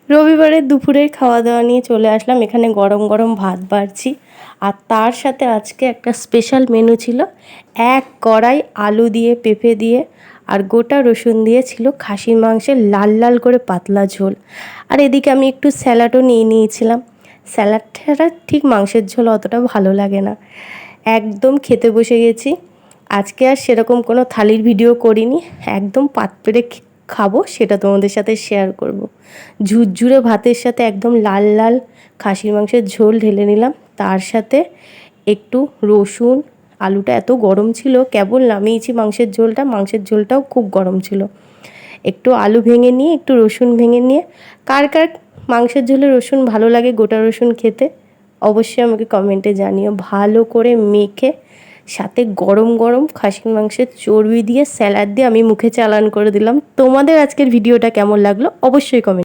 রবিবারের দুপুরের খাওয়া দাওয়া নিয়ে চলে আসলাম। এখানে গরম গরম ভাত বাড়ছি, আর তার সাথে আজকে একটা স্পেশাল মেনু ছিল। এক কড়াই আলু দিয়ে, পেঁপে দিয়ে আর গোটা রসুন দিয়ে ছিল খাসির মাংসের লাল লাল করে পাতলা ঝোল। আর এদিকে আমি একটু স্যালাডও নিয়ে নিয়েছিলাম। স্যালাডটা ঠিক মাংসের ঝোল অতটা ভালো লাগে না। একদম খেতে বসে গেছি। আজকে আর সেরকম কোনো থালির ভিডিও করিনি, একদম পাত পেরে খাবো, সেটা তোমাদের সাথে শেয়ার করব। ঝুরঝুরে ভাতের সাথে একদম লাল লাল খাসির মাংসের ঝোল ঢেলে নিলাম, তার সাথে একটু রসুন। আলুটা এত গরম ছিল, কেবল নামিয়েছি মাংসের ঝোলটাও খুব গরম ছিল। একটু আলু ভেঙে নিয়ে, একটু রসুন ভেঙে নিয়ে, কার কার মাংসের ঝোলে রসুন ভালো লাগে, গোটা রসুন খেতে, অবশ্যই আমাকে কমেন্টে জানিও। ভালো করে মেখে সাথে গরম গরম খাসির মাংসের চর্বি দিয়ে স্যালাড দিয়ে আমি মুখে চালান করে দিলাম। তোমাদের আজকের ভিডিওটা কেমন লাগলো অবশ্যই কমেন্ট